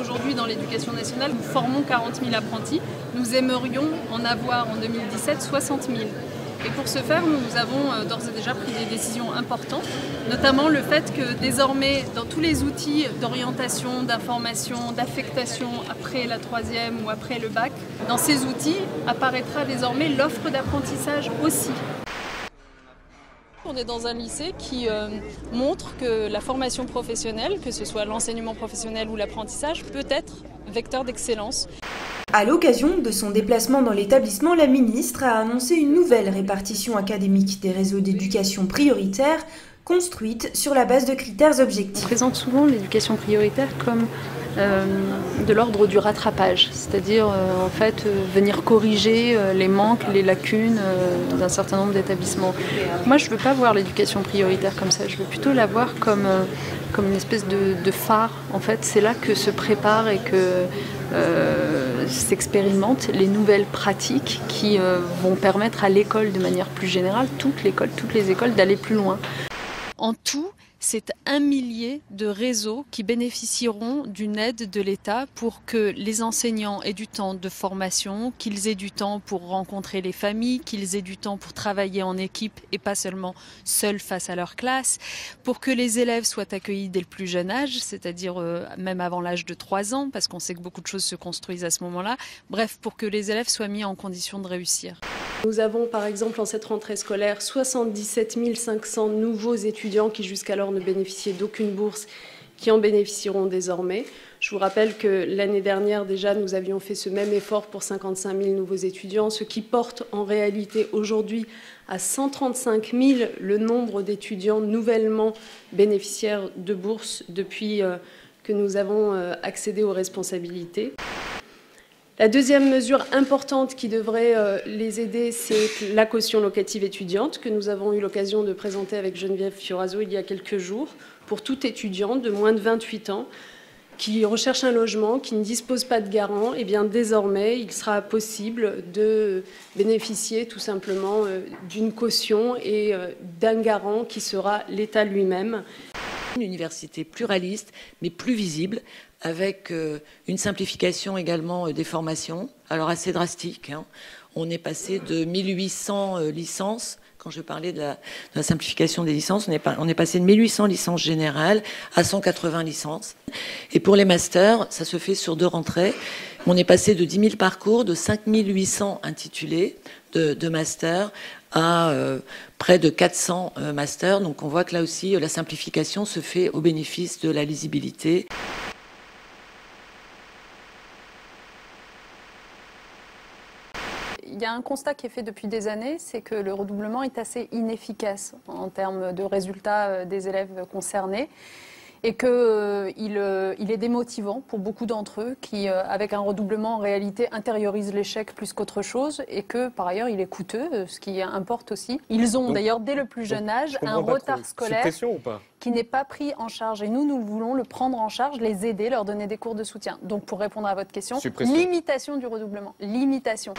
Aujourd'hui, dans l'éducation nationale, nous formons 40 000 apprentis. Nous aimerions en avoir en 2017 60 000. Et pour ce faire, nous avons d'ores et déjà pris des décisions importantes, notamment le fait que désormais, dans tous les outils d'orientation, d'information, d'affectation après la troisième ou après le bac, dans ces outils apparaîtra désormais l'offre d'apprentissage aussi. On est dans un lycée qui montre que la formation professionnelle, que ce soit l'enseignement professionnel ou l'apprentissage, peut être vecteur d'excellence. À l'occasion de son déplacement dans l'établissement, la ministre a annoncé une nouvelle répartition académique des réseaux d'éducation prioritaire construite sur la base de critères objectifs. On présente souvent l'éducation prioritaire comme de l'ordre du rattrapage, c'est-à-dire en fait venir corriger les manques, les lacunes d'un certain nombre d'établissements. Moi je ne veux pas voir l'éducation prioritaire comme ça, je veux plutôt la voir comme une espèce de phare. En fait c'est là que se prépare et que s'expérimentent les nouvelles pratiques qui vont permettre à l'école de manière plus générale, toutes les écoles d'aller plus loin. En tout, c'est 1 millier de réseaux qui bénéficieront d'une aide de l'État pour que les enseignants aient du temps de formation, qu'ils aient du temps pour rencontrer les familles, qu'ils aient du temps pour travailler en équipe et pas seulement seuls face à leur classe, pour que les élèves soient accueillis dès le plus jeune âge, c'est-à-dire même avant l'âge de 3 ans, parce qu'on sait que beaucoup de choses se construisent à ce moment-là. Bref, pour que les élèves soient mis en condition de réussir. Nous avons par exemple en cette rentrée scolaire 77 500 nouveaux étudiants qui jusqu'alors ne bénéficiaient d'aucune bourse, qui en bénéficieront désormais. Je vous rappelle que l'année dernière déjà nous avions fait ce même effort pour 55 000 nouveaux étudiants, ce qui porte en réalité aujourd'hui à 135 000 le nombre d'étudiants nouvellement bénéficiaires de bourses depuis que nous avons accédé aux responsabilités. La deuxième mesure importante qui devrait les aider, c'est la caution locative étudiante que nous avons eu l'occasion de présenter avec Geneviève Fioraso il y a quelques jours pour tout étudiant de moins de 28 ans qui recherche un logement, qui ne dispose pas de garant. Et bien désormais, il sera possible de bénéficier tout simplement d'une caution et d'un garant qui sera l'État lui-même. Une université pluraliste, mais plus visible, avec une simplification également des formations, alors assez drastique. On est passé de 1800 licences, quand je parlais de la simplification des licences, on est passé de 1800 licences générales à 180 licences. Et pour les masters, ça se fait sur 2 rentrées. On est passé de 10 000 parcours, de 5 800 intitulés de masters à près de 400 masters. Donc on voit que là aussi, la simplification se fait au bénéfice de la lisibilité. Il y a un constat qui est fait depuis des années, c'est que le redoublement est assez inefficace en termes de résultats des élèves concernés et qu'il est démotivant pour beaucoup d'entre eux qui, avec un redoublement, en réalité, intériorisent l'échec plus qu'autre chose et que, par ailleurs, il est coûteux, ce qui importe aussi. Ils ont d'ailleurs, dès le plus jeune âge, un retard scolaire qui n'est pas pris en charge. Et nous voulons le prendre en charge, les aider, leur donner des cours de soutien. Donc, pour répondre à votre question, limitation du redoublement. Limitation.